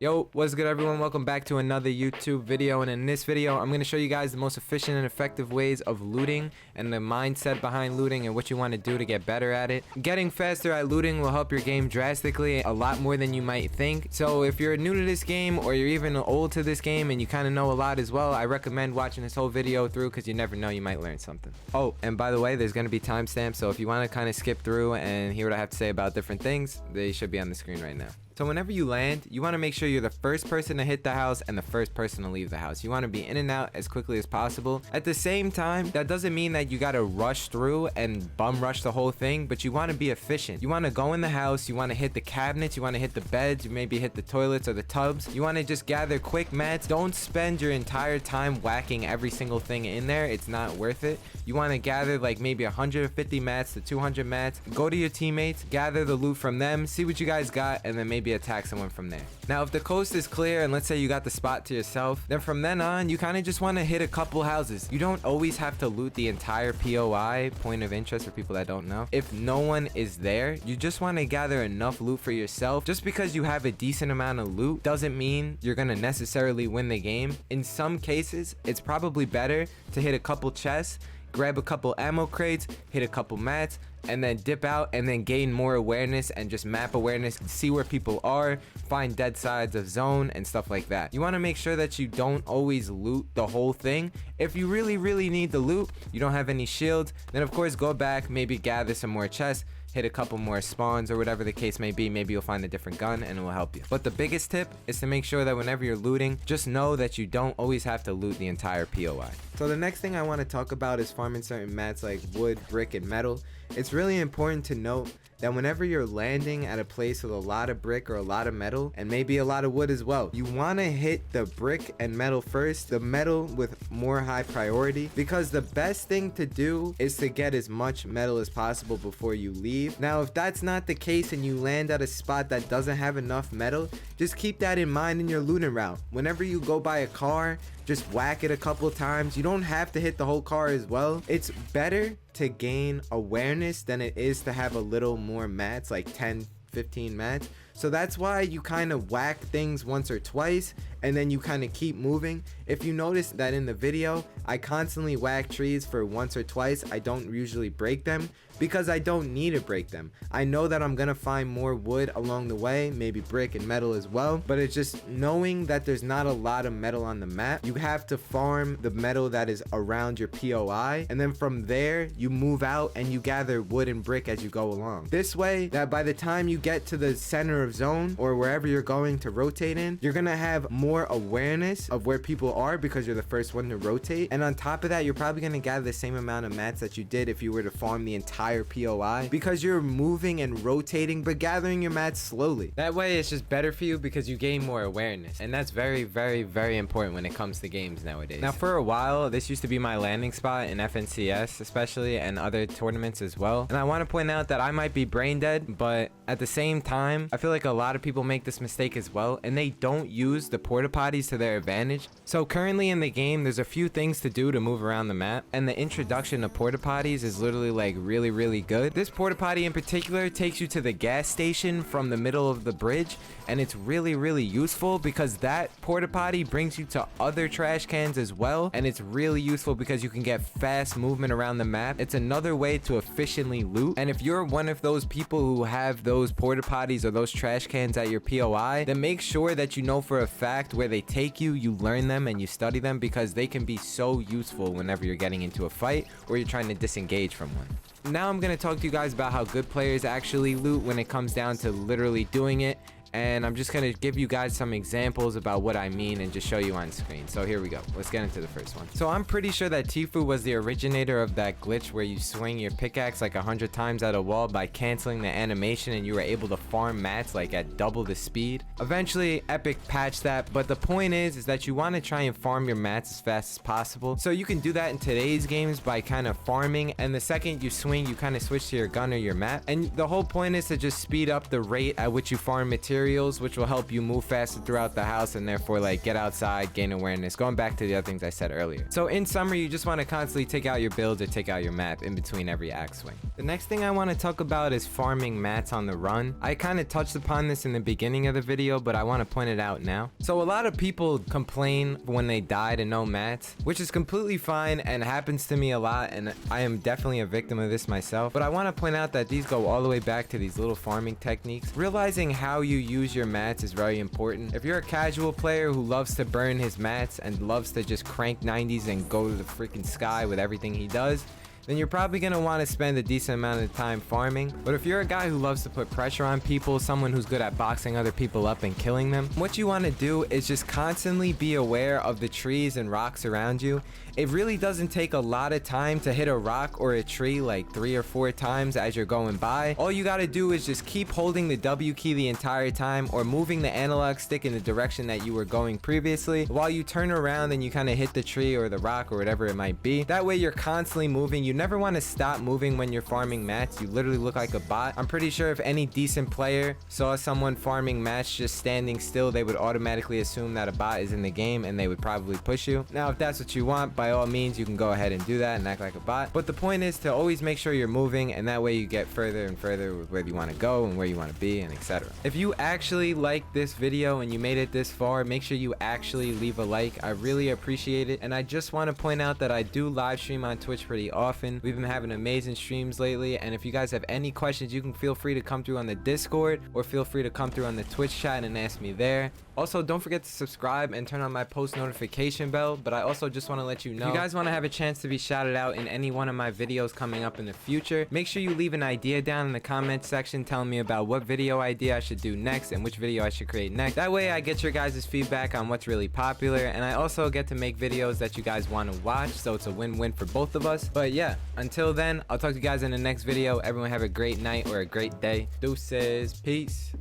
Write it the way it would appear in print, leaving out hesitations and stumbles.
Yo, what's good everyone? Welcome back to another YouTube video, and in this video I'm going to show you guys the most efficient and effective ways of looting and the mindset behind looting and what you want to do to get better at it. Getting faster at looting will help your game drastically, a lot more than you might think. So if you're new to this game or you're even old to this game and you kind of know a lot as well, I recommend watching this whole video through because you never know, you might learn something. Oh, and by the way, there's going to be timestamps, so if you want to kind of skip through and hear what I have to say about different things, they should be on the screen right now. So whenever you land, you want to make sure you're the first person to hit the house and the first person to leave the house. You want to be in and out as quickly as possible. At the same time, that doesn't mean that you got to rush through and bum rush the whole thing, but you want to be efficient. You want to go in the house, you want to hit the cabinets, you want to hit the beds, you maybe hit the toilets or the tubs. You want to just gather quick mats. Don't spend your entire time whacking every single thing in there. It's not worth it. You want to gather like maybe 150 mats to 200 mats. Go to your teammates, gather the loot from them, see what you guys got, and then maybe attack someone from there. Now if the coast is clear and let's say you got the spot to yourself, then from then on you kind of just want to hit a couple houses. You don't always have to loot the entire POI, point of interest for people that don't know. If no one is there, you just want to gather enough loot for yourself. Just because you have a decent amount of loot doesn't mean you're gonna necessarily win the game. In some cases it's probably better to hit a couple chests, grab a couple ammo crates, hit a couple mats, and then dip out and then gain more awareness and just map awareness, see where people are, find dead sides of zone and stuff like that. You want to make sure that you don't always loot the whole thing. If you really need the loot, you don't have any shields, then of course go back, maybe gather some more chests, hit a couple more spawns or whatever the case may be. Maybe you'll find a different gun and it will help you. But the biggest tip is to make sure that whenever you're looting, just know that you don't always have to loot the entire POI. So the next thing I want to talk about is farming certain mats like wood, brick, and metal. It's really important to note that whenever you're landing at a place with a lot of brick or a lot of metal and maybe a lot of wood as well, you want to hit the brick and metal first, the metal with more high priority, because the best thing to do is to get as much metal as possible before you leave. Now if that's not the case and you land at a spot that doesn't have enough metal, just keep that in mind in your looting route. Whenever you go by a car, just whack it a couple times. You don't have to hit the whole car as well. It's better to gain awareness than it is to have a little more mats, like 10-15 mats. So that's why you kind of whack things once or twice and then you kind of keep moving. If you notice that in the video, I constantly whack trees for once or twice. I don't usually break them because I don't need to break them. I know that I'm gonna find more wood along the way, maybe brick and metal as well, but it's just knowing that there's not a lot of metal on the map. You have to farm the metal that is around your POI, and then from there you move out and you gather wood and brick as you go along. This way that by the time you get to the center of zone or wherever you're going to rotate in, you're gonna have more awareness of where people are because you're the first one to rotate. And on top of that, you're probably gonna gather the same amount of mats that you did if you were to farm the entire POI because you're moving and rotating but gathering your mats slowly. That way it's just better for you because you gain more awareness, and that's very important when it comes to games nowadays. Now for a while this used to be my landing spot in FNCS especially, and other tournaments as well, and I want to point out that I might be brain dead, but at the same time I feel like a lot of people make this mistake as well, and they don't use the porta potties to their advantage. So currently in the game there's a few things to do to move around the map, and the introduction of porta potties is literally like really good. This porta potty in particular takes you to the gas station from the middle of the bridge, and it's really useful because that porta potty brings you to other trash cans as well, and it's really useful because you can get fast movement around the map. It's another way to efficiently loot, and if you're one of those people who have those porta potties or those trash cans at your POI, then make sure that you know for a fact where they take you, you learn them and you study them, because they can be so useful whenever you're getting into a fight or you're trying to disengage from one. Now I'm going to talk to you guys about how good players actually loot when it comes down to literally doing it. And I'm just going to give you guys some examples about what I mean and just show you on screen. So here we go. Let's get into the first one. So I'm pretty sure that Tfue was the originator of that glitch where you swing your pickaxe like 100 times at a wall by canceling the animation, and you were able to farm mats like at double the speed. Eventually Epic patched that, but the point is that you want to try and farm your mats as fast as possible. So you can do that in today's games by kind of farming, and the second you swing you kind of switch to your gun or your mat, and the whole point is to just speed up the rate at which you farm material materials, which will help you move faster throughout the house and therefore like get outside, gain awareness, going back to the other things I said earlier. So in summary, you just want to constantly take out your builds or take out your map in between every axe swing. The next thing I want to talk about is farming mats on the run. I kind of touched upon this in the beginning of the video, but I want to point it out now. So a lot of people complain when they die to no mats, which is completely fine and happens to me a lot, and I am definitely a victim of this myself. But I want to point out that these go all the way back to these little farming techniques. Realizing how you use your mats is very important. If you're a casual player who loves to burn his mats and loves to just crank 90s and go to the freaking sky with everything he does, then you're probably going to want to spend a decent amount of time farming. But if you're a guy who loves to put pressure on people, someone who's good at boxing other people up and killing them, what you want to do is just constantly be aware of the trees and rocks around you. It really doesn't take a lot of time to hit a rock or a tree like 3 or 4 times as you're going by. All you got to do is just keep holding the W key the entire time, or moving the analog stick in the direction that you were going previously while you turn around and you kind of hit the tree or the rock or whatever it might be. That way you're constantly moving. You never want to stop moving when you're farming mats. You literally look like a bot. I'm pretty sure if any decent player saw someone farming mats just standing still, they would automatically assume that a bot is in the game and they would probably push you. Now, if that's what you want, by all means, you can go ahead and do that and act like a bot. But the point is to always make sure you're moving, and that way you get further and further with where you want to go and where you want to be, and etc. If you actually liked this video and you made it this far, make sure you actually leave a like. I really appreciate it. And I just want to point out that I do live stream on Twitch pretty often. We've been having amazing streams lately, and if you guys have any questions, you can feel free to come through on the Discord, or feel free to come through on the Twitch chat and ask me there. Also, don't forget to subscribe and turn on my post notification bell. But I also just want to let you know, if you guys want to have a chance to be shouted out in any one of my videos coming up in the future, make sure you leave an idea down in the comment section telling me about what video idea I should do next and which video I should create next. That way I get your guys' feedback on what's really popular, and I also get to make videos that you guys want to watch, so it's a win-win for both of us. But yeah, until then, I'll talk to you guys in the next video. Everyone have a great night or a great day. Deuces. Peace.